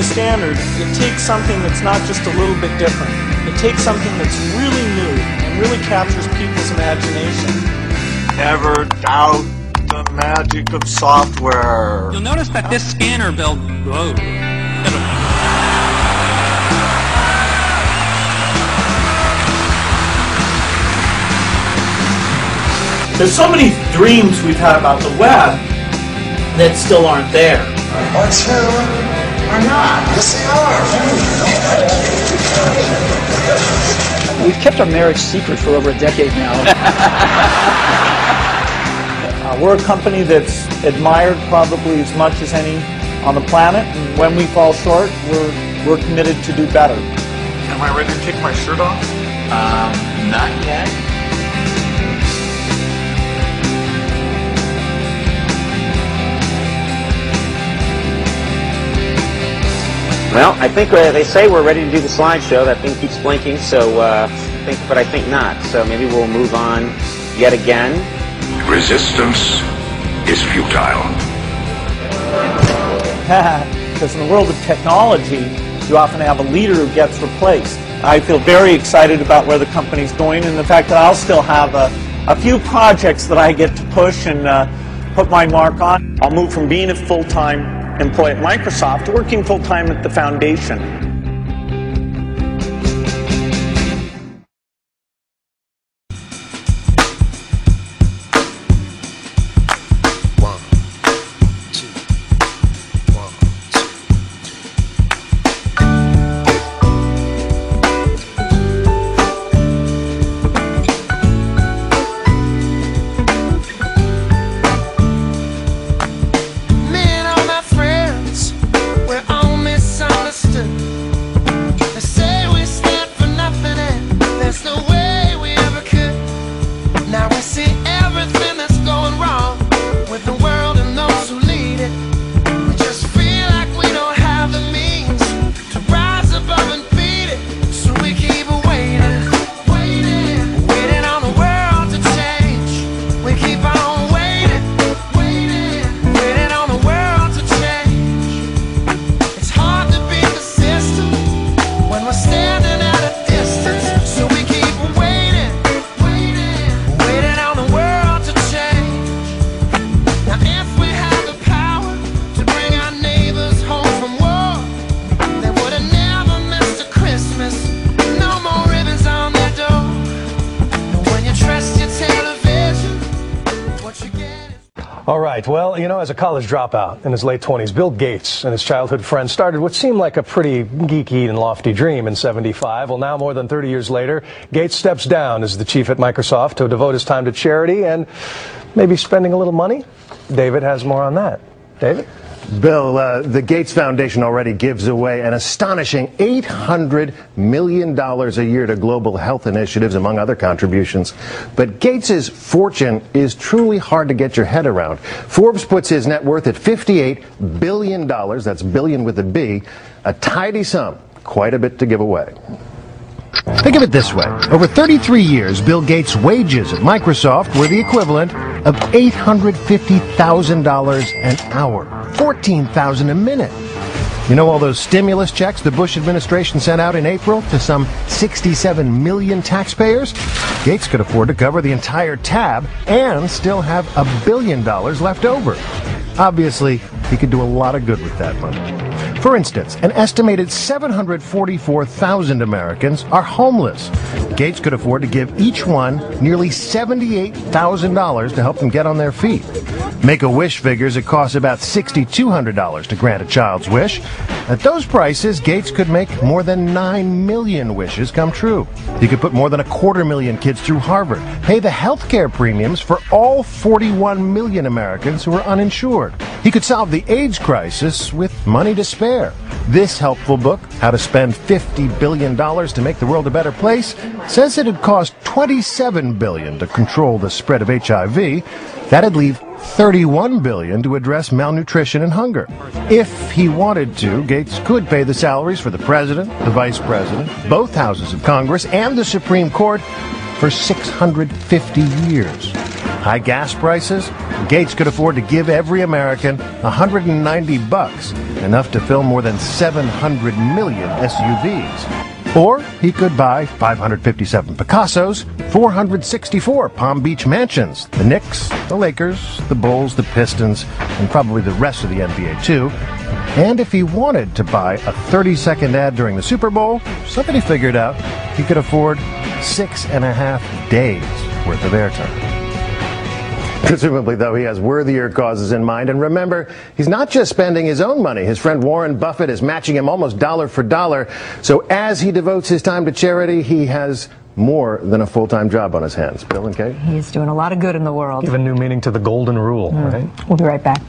the standard, it takes something that's not just a little bit different. It takes something that's really new and really captures people's imagination. Never doubt the magic of software. You'll notice that this scanner built... Whoa. There's so many dreams we've had about the web that still aren't there. Or two, or not. Yes, they are. We've kept our marriage secret for over a decade now. We're a company that's admired probably as much as any on the planet, and when we fall short, we're committed to do better. Am I ready to take my shirt off? Not yet. Well, I think they say we're ready to do the slideshow. That thing keeps blinking, so but I think not. So maybe we'll move on yet again. Resistance is futile. Because in the world of technology, you often have a leader who gets replaced. I feel very excited about where the company's going and the fact that I'll still have a few projects that I get to push and put my mark on. I'll move from being a full-time employee at Microsoft to working full-time at the foundation. All right, well, you know, as a college dropout in his late 20s, Bill Gates and his childhood friends started what seemed like a pretty geeky and lofty dream in '75. Well, now more than 30 years later, Gates steps down as the chief at Microsoft to devote his time to charity and maybe spending a little money. David has more on that. David? Bill, the Gates Foundation already gives away an astonishing $800 million a year to global health initiatives, among other contributions. But Gates's fortune is truly hard to get your head around. Forbes puts his net worth at $58 billion. That's billion with a B. A tidy sum. Quite a bit to give away. Think of it this way. Over 33 years, Bill Gates' wages at Microsoft were the equivalent of $850,000 an hour, $14,000 a minute. You know all those stimulus checks the Bush administration sent out in April to some 67 million taxpayers? Gates could afford to cover the entire tab and still have $1 billion left over. Obviously, he could do a lot of good with that money. For instance, an estimated 744,000 Americans are homeless. Gates could afford to give each one nearly $78,000 to help them get on their feet. Make-A-Wish figures it costs about $6,200 to grant a child's wish. At those prices, Gates could make more than 9 million wishes come true. He could put more than 250,000 kids through Harvard, pay the health care premiums for all 41 million Americans who are uninsured. He could solve the AIDS crisis with money to spare. This helpful book, How to Spend $50 Billion to Make the World a Better Place, says it'd cost $27 billion to control the spread of HIV. That'd leave $31 billion to address malnutrition and hunger. If he wanted to, Gates could pay the salaries for the president, the vice president, both houses of Congress, and the Supreme Court for 650 years. high gas prices, Gates could afford to give every American $190, enough to fill more than 700 million SUVs. Or he could buy 557 Picassos, 464 Palm Beach mansions, the Knicks, the Lakers, the Bulls, the Pistons, and probably the rest of the NBA too. And if he wanted to buy a 30-second ad during the Super Bowl, somebody figured out he could afford 6.5 days worth of airtime. Presumably, though, he has worthier causes in mind. And remember, he's not just spending his own money. His friend Warren Buffett is matching him almost dollar for dollar. So as he devotes his time to charity, he has more than a full-time job on his hands. Bill and Kate? He's doing a lot of good in the world. Give a new meaning to the golden rule, right? We'll be right back.